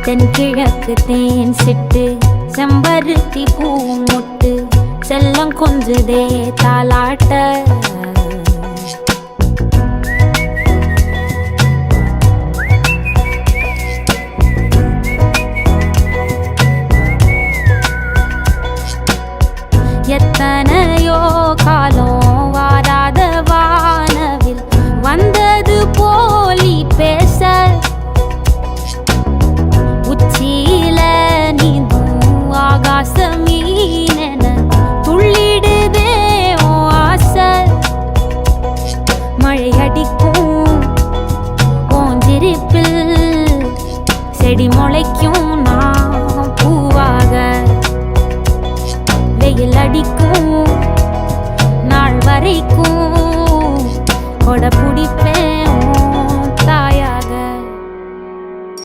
தென்கிழக்கு தேன் சிட்டு செம்பருத்தி பூ முட்டு செல்லம் கொஞ்சுதே தாலாட்ட எத்தனையோ காலம் வாராத வானவில் வந்தது போலி பேச உச்சியில நீந்தும் ஆகாச மீனென துள்ளிடுதே உன் ஆசை மழை அடிக்கும் ஓஞ்சிருப்பில் செடி முளைக்கும் நான் பூவாக வெயில் அடிக்கும் நாள் வரைக்கும் கொடை பிடிப்ப